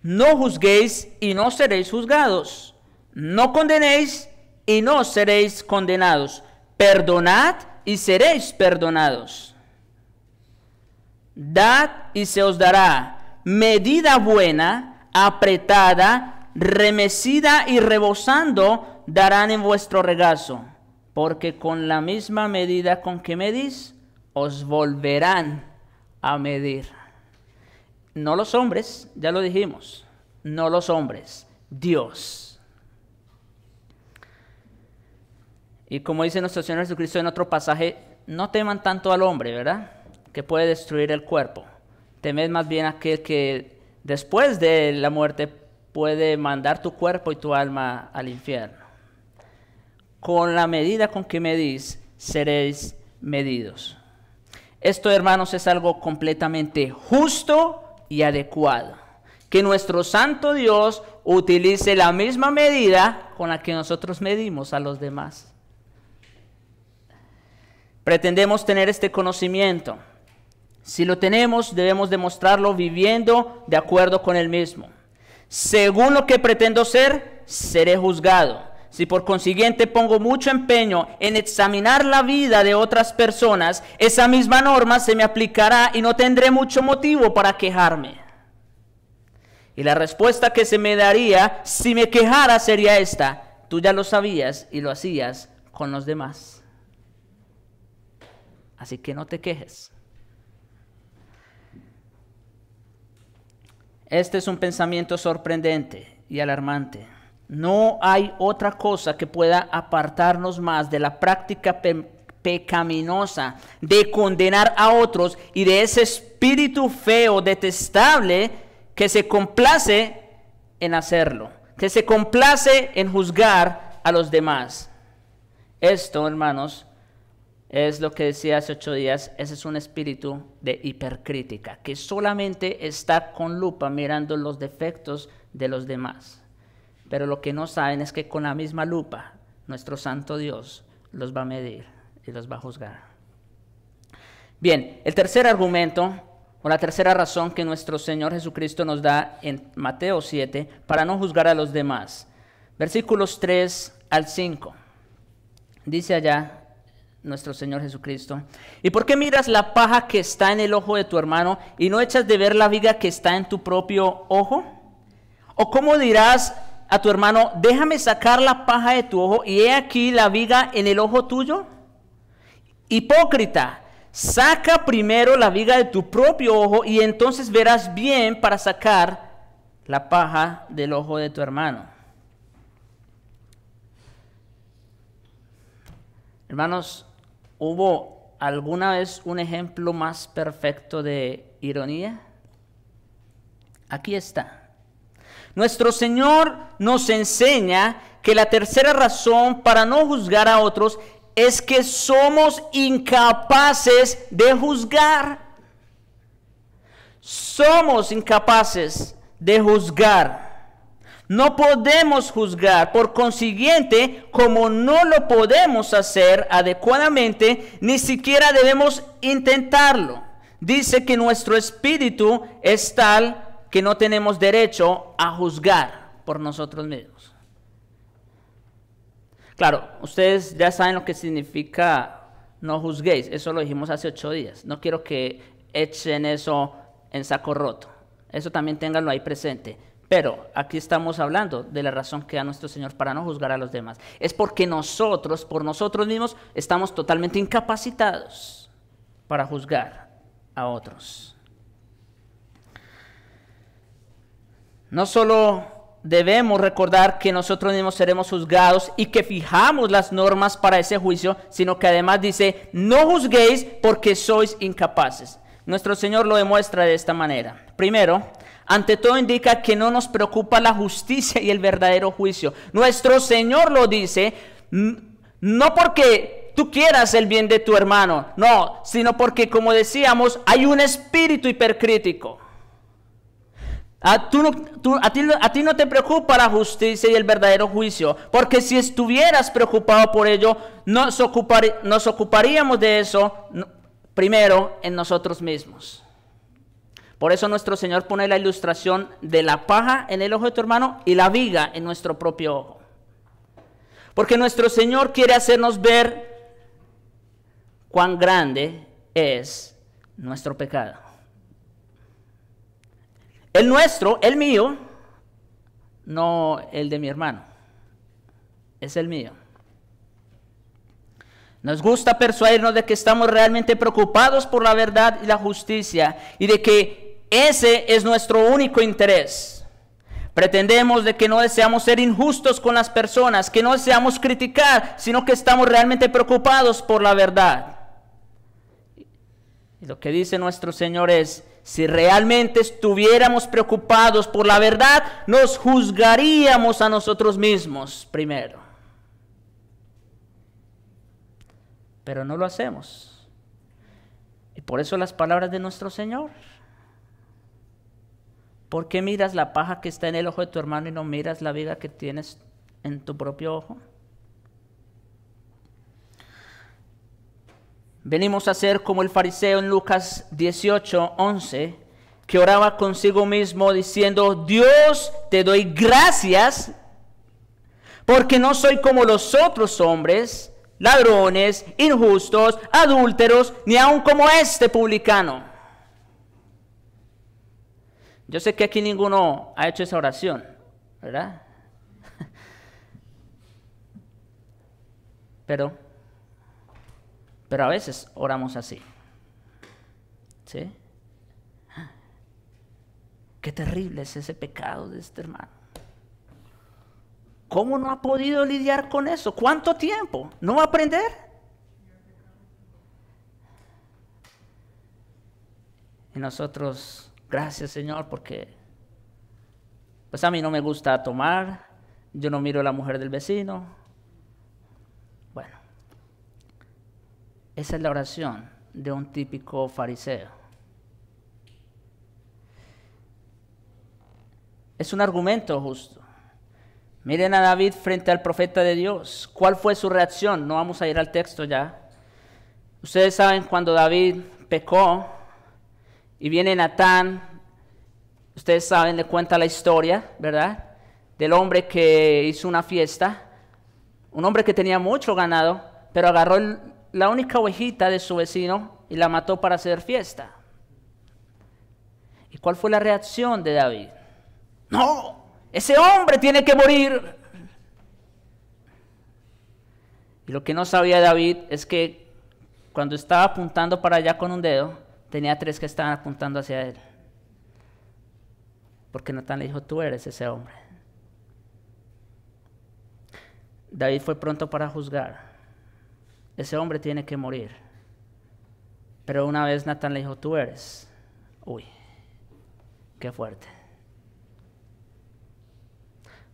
No juzguéis y no seréis juzgados. No condenéis y no seréis condenados. Perdonad y seréis perdonados. Dad y se os dará. Medida buena, apretada, remecida y rebosando, darán en vuestro regazo. Porque con la misma medida con que medís, os volverán a medir. No los hombres, ya lo dijimos, no los hombres, Dios. Y como dice nuestro Señor Jesucristo en otro pasaje, no teman tanto al hombre, ¿verdad?, que puede destruir el cuerpo. Temed más bien a aquel que después de la muerte puede mandar tu cuerpo y tu alma al infierno. Con la medida con que medís, seréis medidos. Esto, hermanos, es algo completamente justo y adecuado. Que nuestro santo Dios utilice la misma medida con la que nosotros medimos a los demás. Pretendemos tener este conocimiento. Si lo tenemos, debemos demostrarlo viviendo de acuerdo con el mismo. Según lo que pretendo ser, seré juzgado. Si por consiguiente pongo mucho empeño en examinar la vida de otras personas, esa misma norma se me aplicará y no tendré mucho motivo para quejarme. Y la respuesta que se me daría si me quejara sería esta: tú ya lo sabías y lo hacías con los demás. Así que no te quejes. Este es un pensamiento sorprendente y alarmante. No hay otra cosa que pueda apartarnos más de la práctica pecaminosa de condenar a otros y de ese espíritu feo, detestable, que se complace en hacerlo, que se complace en juzgar a los demás. Esto, hermanos, es lo que decía hace 8 días, ese es un espíritu de hipercrítica, que solamente está con lupa mirando los defectos de los demás. Pero lo que no saben es que con la misma lupa, nuestro santo Dios los va a medir y los va a juzgar. Bien, el tercer argumento, o la tercera razón que nuestro Señor Jesucristo nos da en Mateo 7, para no juzgar a los demás. Versículos 3 al 5. Dice allá nuestro Señor Jesucristo: ¿y por qué miras la paja que está en el ojo de tu hermano y no echas de ver la viga que está en tu propio ojo? ¿O cómo dirás a tu hermano: déjame sacar la paja de tu ojo y he aquí la viga en el ojo tuyo? Hipócrita, saca primero la viga de tu propio ojo y entonces verás bien para sacar la paja del ojo de tu hermano. Hermanos, ¿hubo alguna vez un ejemplo más perfecto de ironía? Aquí está. Nuestro Señor nos enseña que la tercera razón para no juzgar a otros es que somos incapaces de juzgar. Somos incapaces de juzgar. No podemos juzgar. Por consiguiente, como no lo podemos hacer adecuadamente, ni siquiera debemos intentarlo. Dice que nuestro espíritu es tal que no tenemos derecho a juzgar por nosotros mismos. Claro, ustedes ya saben lo que significa no juzguéis. Eso lo dijimos hace 8 días. No quiero que echen eso en saco roto. Eso también ténganlo ahí presente. Pero aquí estamos hablando de la razón que da nuestro Señor para no juzgar a los demás. Es porque nosotros, por nosotros mismos, estamos totalmente incapacitados para juzgar a otros. No solo debemos recordar que nosotros mismos seremos juzgados y que fijamos las normas para ese juicio, sino que además dice: no juzguéis porque sois incapaces. Nuestro Señor lo demuestra de esta manera. Primero, ante todo indica que no nos preocupa la justicia y el verdadero juicio. Nuestro Señor lo dice no porque tú quieras el bien de tu hermano, no, sino porque, como decíamos, hay un espíritu hipercrítico. A ti no te preocupa la justicia y el verdadero juicio, porque si estuvieras preocupado por ello, nos ocuparíamos de eso primero en nosotros mismos. Por eso nuestro Señor pone la ilustración de la paja en el ojo de tu hermano y la viga en nuestro propio ojo. Porque nuestro Señor quiere hacernos ver cuán grande es nuestro pecado. El nuestro, el mío, no el de mi hermano, es el mío. Nos gusta persuadirnos de que estamos realmente preocupados por la verdad y la justicia y de que ese es nuestro único interés. Pretendemos de que no deseamos ser injustos con las personas, que no deseamos criticar, sino que estamos realmente preocupados por la verdad. Y lo que dice nuestro Señor es, si realmente estuviéramos preocupados por la verdad, nos juzgaríamos a nosotros mismos primero. Pero no lo hacemos. Y por eso las palabras de nuestro Señor. ¿Por qué miras la paja que está en el ojo de tu hermano y no miras la viga que tienes en tu propio ojo? Venimos a ser como el fariseo en Lucas 18:11, que oraba consigo mismo diciendo, Dios, te doy gracias porque no soy como los otros hombres, ladrones, injustos, adúlteros, ni aun como este publicano. Yo sé que aquí ninguno ha hecho esa oración, ¿verdad? Pero a veces oramos así. ¿Sí? Qué terrible es ese pecado de este hermano. ¿Cómo no ha podido lidiar con eso? ¿Cuánto tiempo? ¿No va a aprender? Y nosotros, gracias Señor, porque pues a mí no me gusta tomar, yo no miro a la mujer del vecino. Bueno, esa es la oración de un típico fariseo. Es un argumento justo. Miren a David frente al profeta de Dios. ¿Cuál fue su reacción? No vamos a ir al texto ya. Ustedes saben cuando David pecó y viene Natán, ustedes saben, le cuenta la historia, ¿verdad? Del hombre que hizo una fiesta, un hombre que tenía mucho ganado, pero agarró la única ovejita de su vecino y la mató para hacer fiesta. ¿Y cuál fue la reacción de David? ¡No! ¡Ese hombre tiene que morir! Y lo que no sabía David es que cuando estaba apuntando para allá con un dedo, tenía 3 que estaban apuntando hacia él. Porque Natán le dijo, tú eres ese hombre. David fue pronto para juzgar. Ese hombre tiene que morir. Pero una vez Natán le dijo, tú eres. Uy, qué fuerte.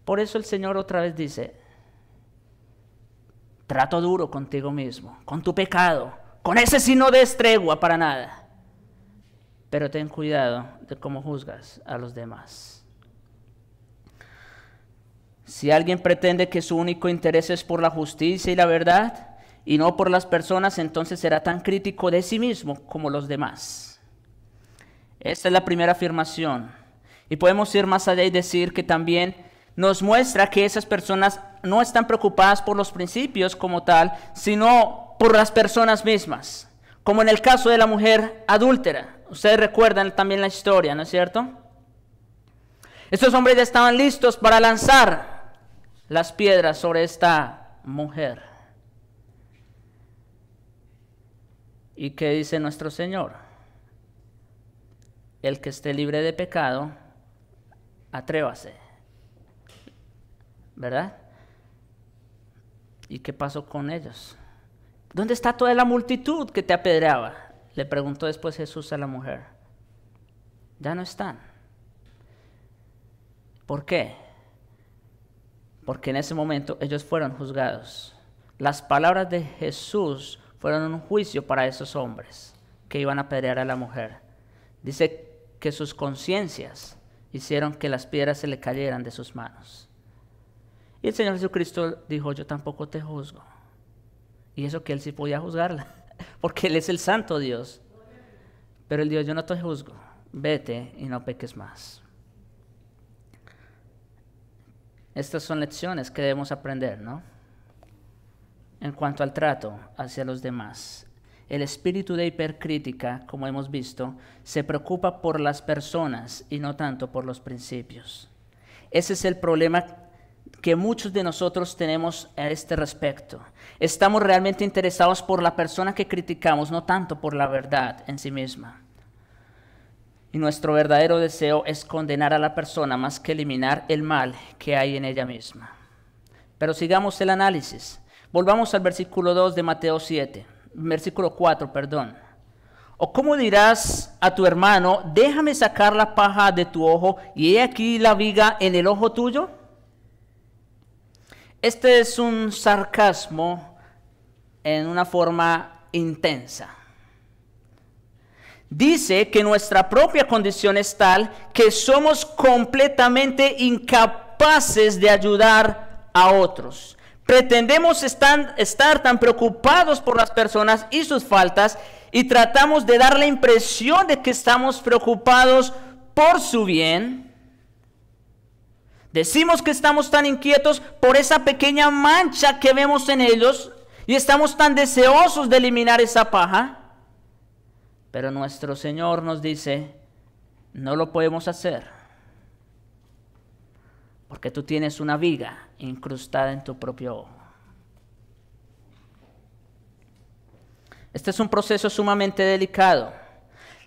Por eso el Señor otra vez dice, trato duro contigo mismo, con tu pecado, con ese sí no des tregua para nada. Pero ten cuidado de cómo juzgas a los demás. Si alguien pretende que su único interés es por la justicia y la verdad, y no por las personas, entonces será tan crítico de sí mismo como los demás. Esta es la primera afirmación. Y podemos ir más allá y decir que también nos muestra que esas personas no están preocupadas por los principios como tal, sino por las personas mismas. Como en el caso de la mujer adúltera. Ustedes recuerdan también la historia, ¿no es cierto? Estos hombres ya estaban listos para lanzar las piedras sobre esta mujer. ¿Y qué dice nuestro Señor? El que esté libre de pecado, atrévase. ¿Verdad? ¿Y qué pasó con ellos? ¿Dónde está toda la multitud que te apedreaba? Le preguntó después Jesús a la mujer. Ya no están. ¿Por qué? Porque en ese momento ellos fueron juzgados. Las palabras de Jesús fueron un juicio para esos hombres que iban a apedrear a la mujer. Dice que sus conciencias hicieron que las piedras se le cayeran de sus manos. Y el Señor Jesucristo dijo, yo tampoco te juzgo. Y eso que Él sí podía juzgarla, porque Él es el santo Dios. Pero Él dijo, yo no te juzgo, vete y no peques más. Estas son lecciones que debemos aprender, ¿no? En cuanto al trato hacia los demás. El espíritu de hipercrítica, como hemos visto, se preocupa por las personas y no tanto por los principios. Ese es el problema que muchos de nosotros tenemos a este respecto. Estamos realmente interesados por la persona que criticamos, no tanto por la verdad en sí misma. Y nuestro verdadero deseo es condenar a la persona más que eliminar el mal que hay en ella misma. Pero sigamos el análisis. Volvamos al versículo 2 de Mateo 7. Versículo 4, perdón. ¿O cómo dirás a tu hermano, déjame sacar la paja de tu ojo y he aquí la viga en el ojo tuyo? Este es un sarcasmo en una forma intensa. Dice que nuestra propia condición es tal que somos completamente incapaces de ayudar a otros. Pretendemos estar tan preocupados por las personas y sus faltas y tratamos de dar la impresión de que estamos preocupados por su bien. Decimos que estamos tan inquietos por esa pequeña mancha que vemos en ellos y estamos tan deseosos de eliminar esa paja. Pero nuestro Señor nos dice, no lo podemos hacer, porque tú tienes una viga incrustada en tu propio ojo. Este es un proceso sumamente delicado.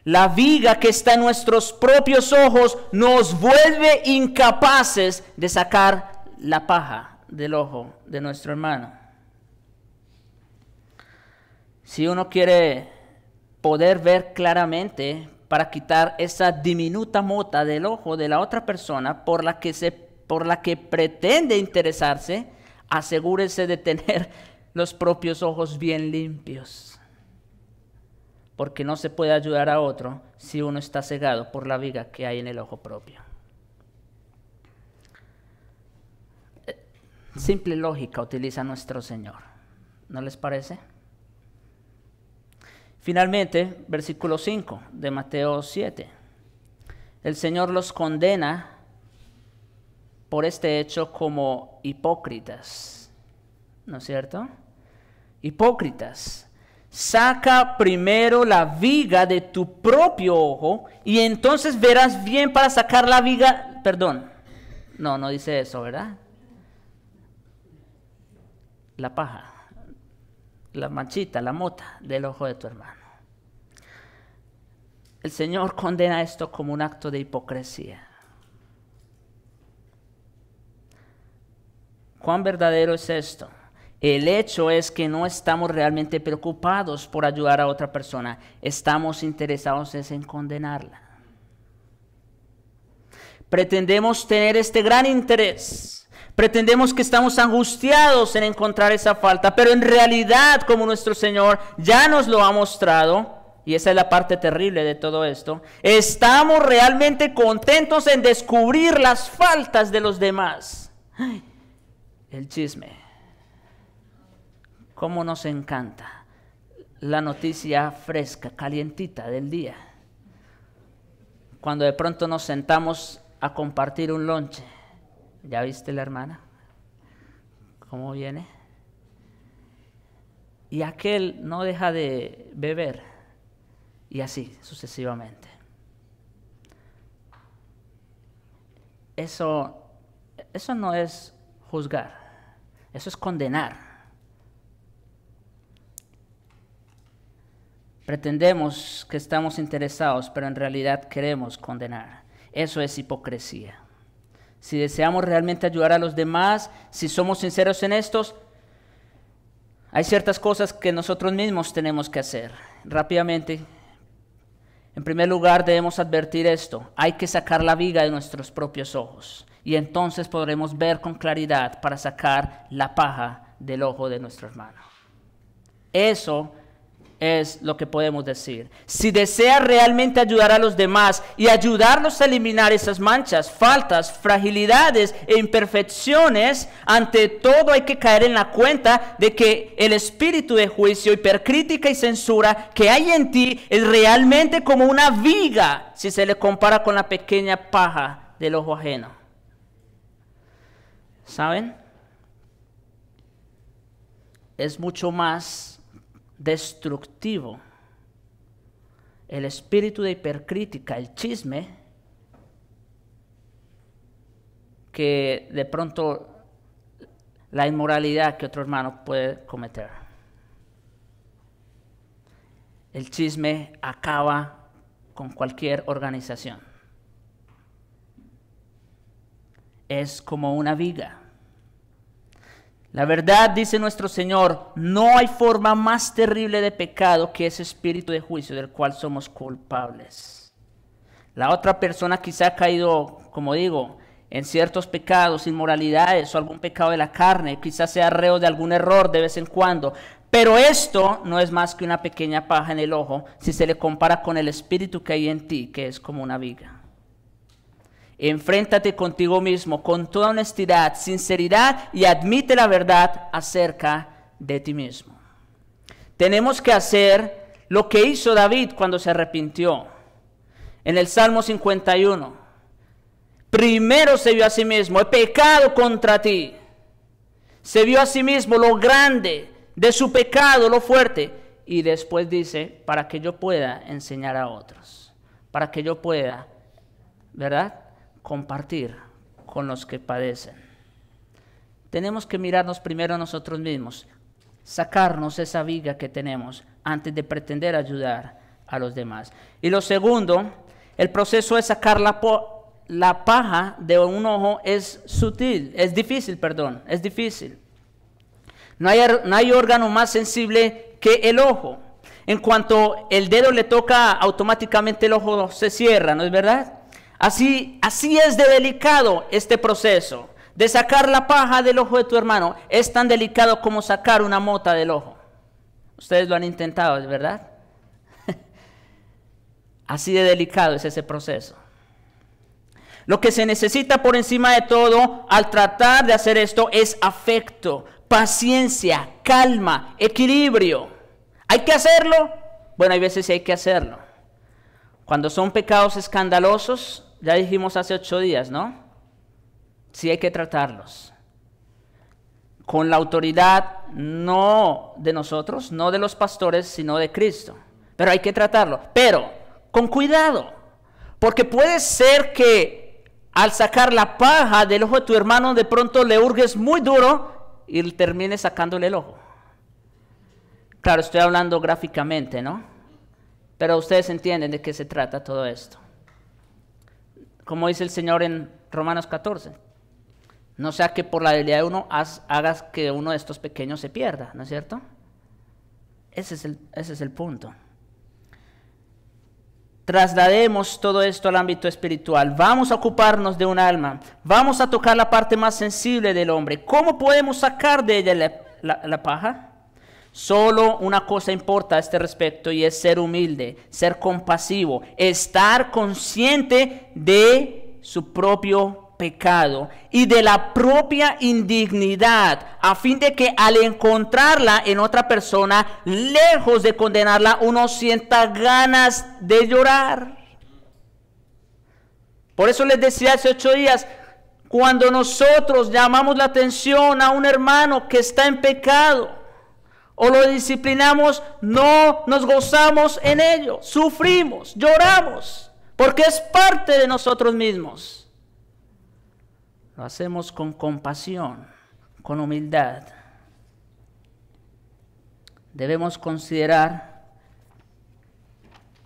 La viga que está en nuestros propios ojos nos vuelve incapaces de sacar la paja del ojo de nuestro hermano. Si uno quiere poder ver claramente para quitar esa diminuta mota del ojo de la otra persona por la que pretende interesarse, asegúrese de tener los propios ojos bien limpios. Porque no se puede ayudar a otro si uno está cegado por la viga que hay en el ojo propio. Simple lógica utiliza nuestro Señor, ¿no les parece? Finalmente, versículo 5 de Mateo 7. El Señor los condena por este hecho como hipócritas, ¿no es cierto? Hipócritas. Saca primero la viga de tu propio ojo y entonces verás bien para sacar la viga. Perdón, no dice eso, ¿verdad? La paja, la manchita, la mota del ojo de tu hermano. El Señor condena esto como un acto de hipocresía. ¿Cuán verdadero es esto? El hecho es que no estamos realmente preocupados por ayudar a otra persona. Estamos interesados en condenarla. Pretendemos tener este gran interés. Pretendemos que estamos angustiados en encontrar esa falta. Pero en realidad, como nuestro Señor ya nos lo ha mostrado, y esa es la parte terrible de todo esto, estamos realmente contentos en descubrir las faltas de los demás. El chisme. Cómo nos encanta la noticia fresca, calientita del día. Cuando de pronto nos sentamos a compartir un lonche. ¿Ya viste la hermana? ¿Cómo viene? Y aquel no deja de beber. Y así sucesivamente. Eso no es juzgar. Eso es condenar. Pretendemos que estamos interesados, pero en realidad queremos condenar. Eso es hipocresía. Si deseamos realmente ayudar a los demás, si somos sinceros en estos, hay ciertas cosas que nosotros mismos tenemos que hacer. Rápidamente, en primer lugar debemos advertir esto. Hay que sacar la viga de nuestros propios ojos. Y entonces podremos ver con claridad para sacar la paja del ojo de nuestro hermano. Eso es lo que podemos decir. Si deseas realmente ayudar a los demás y ayudarlos a eliminar esas manchas, faltas, fragilidades e imperfecciones, ante todo hay que caer en la cuenta de que el espíritu de juicio, hipercrítica y censura que hay en ti es realmente como una viga si se le compara con la pequeña paja del ojo ajeno. ¿Saben? Es mucho más destructivo el espíritu de hipercrítica, el chisme, que de pronto la inmoralidad que otro hermano puede cometer. El chisme acaba con cualquier organización. Es como una viga. La verdad, dice nuestro Señor, no hay forma más terrible de pecado que ese espíritu de juicio del cual somos culpables. La otra persona quizá ha caído, como digo, en ciertos pecados, inmoralidades o algún pecado de la carne, quizás sea reo de algún error de vez en cuando, pero esto no es más que una pequeña paja en el ojo si se le compara con el espíritu que hay en ti, que es como una viga. Enfréntate contigo mismo con toda honestidad, sinceridad y admite la verdad acerca de ti mismo. Tenemos que hacer lo que hizo David cuando se arrepintió. En el Salmo 51, primero se vio a sí mismo, he pecado contra ti. Se vio a sí mismo lo grande de su pecado, lo fuerte. Y después dice, para que yo pueda enseñar a otros, para que yo pueda, ¿verdad?, compartir con los que padecen. Tenemos que mirarnos primero a nosotros mismos, sacarnos esa viga que tenemos antes de pretender ayudar a los demás. Y lo segundo, el proceso de sacar la paja de un ojo es es difícil. No hay órgano más sensible que el ojo. En cuanto el dedo le toca, automáticamente el ojo se cierra, ¿no es verdad? Así es de delicado este proceso de sacar la paja del ojo de tu hermano. Es tan delicado como sacar una mota del ojo. Ustedes lo han intentado, ¿es verdad? Así de delicado es ese proceso. Lo que se necesita por encima de todo al tratar de hacer esto es afecto, paciencia, calma, equilibrio. ¿Hay que hacerlo? Bueno, hay veces sí hay que hacerlo. Cuando son pecados escandalosos, ya dijimos hace 8 días, ¿no? Sí hay que tratarlos. Con la autoridad no de nosotros, no de los pastores, sino de Cristo. Pero hay que tratarlo. Pero con cuidado. Porque puede ser que al sacar la paja del ojo de tu hermano, de pronto le hurgues muy duro y termines sacándole el ojo. Claro, estoy hablando gráficamente, ¿no? Pero ustedes entienden de qué se trata todo esto. Como dice el Señor en Romanos 14, no sea que por la debilidad de uno hagas que uno de estos pequeños se pierda, ¿no es cierto? Ese es el punto. Traslademos todo esto al ámbito espiritual. Vamos a ocuparnos de un alma. Vamos a tocar la parte más sensible del hombre. ¿Cómo podemos sacar de ella la paja? Solo una cosa importa a este respecto y es ser humilde, ser compasivo, estar consciente de su propio pecado y de la propia indignidad, a fin de que al encontrarla en otra persona, lejos de condenarla, uno sienta ganas de llorar. Por eso les decía hace 8 días, cuando nosotros llamamos la atención a un hermano que está en pecado, o lo disciplinamos, no nos gozamos en ello, sufrimos, lloramos, porque es parte de nosotros mismos. Lo hacemos con compasión, con humildad. Debemos considerar,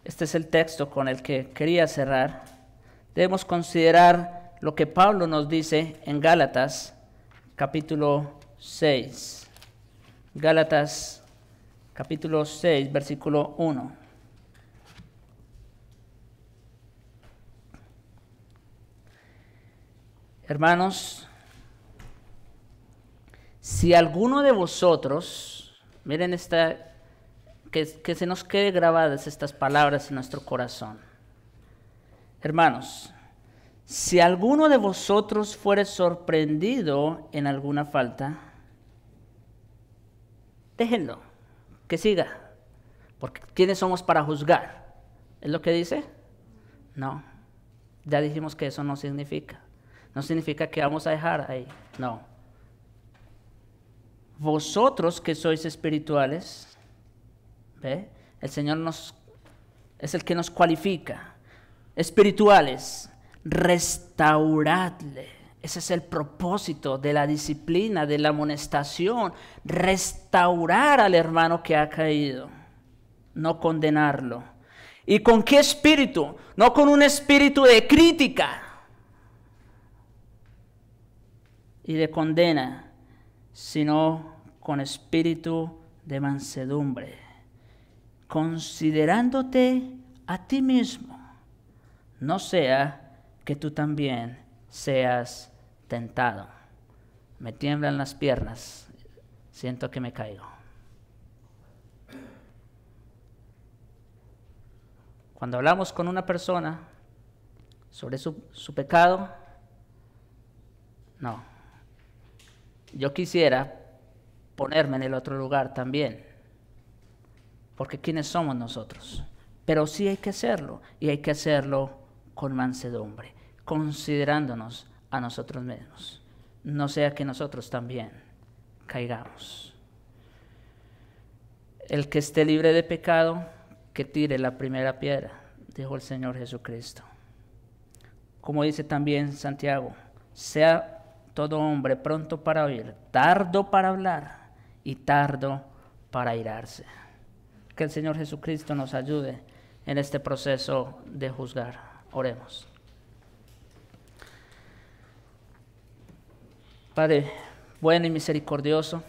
este es el texto con el que quería cerrar, debemos considerar lo que Pablo nos dice en Gálatas capítulo 6. Gálatas capítulo 6, versículo 1. Hermanos, si alguno de vosotros, miren esta que se nos quede grabadas estas palabras en nuestro corazón. Hermanos, si alguno de vosotros fuere sorprendido en alguna falta, déjenlo, que siga, porque ¿quiénes somos para juzgar? ¿Es lo que dice? No, ya dijimos que eso no significa que vamos a dejar ahí, no. Vosotros que sois espirituales, ¿ve? El Señor es el que nos cualifica, espirituales, restauradle. Ese es el propósito de la disciplina, de la amonestación, restaurar al hermano que ha caído, no condenarlo. ¿Y con qué espíritu? No con un espíritu de crítica y de condena, sino con espíritu de mansedumbre, considerándote a ti mismo, no sea que tú también seas tentado. Me tiemblan las piernas, siento que me caigo. Cuando hablamos con una persona sobre su pecado, no. Yo quisiera ponerme en el otro lugar también, porque ¿quiénes somos nosotros? Pero sí hay que hacerlo, y hay que hacerlo con mansedumbre, considerándonos a nosotros mismos, no sea que nosotros también caigamos. El que esté libre de pecado, que tire la primera piedra, dijo el Señor Jesucristo. Como dice también Santiago, sea todo hombre pronto para oír, tardo para hablar y tardo para airarse. Que el Señor Jesucristo nos ayude en este proceso de juzgar. Oremos. Padre bueno y misericordioso,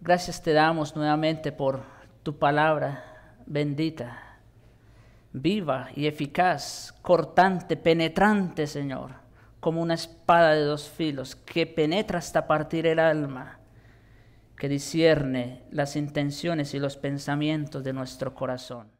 gracias te damos nuevamente por tu palabra bendita, viva y eficaz, cortante, penetrante, Señor, como una espada de dos filos que penetra hasta partir el alma, que discierne las intenciones y los pensamientos de nuestro corazón.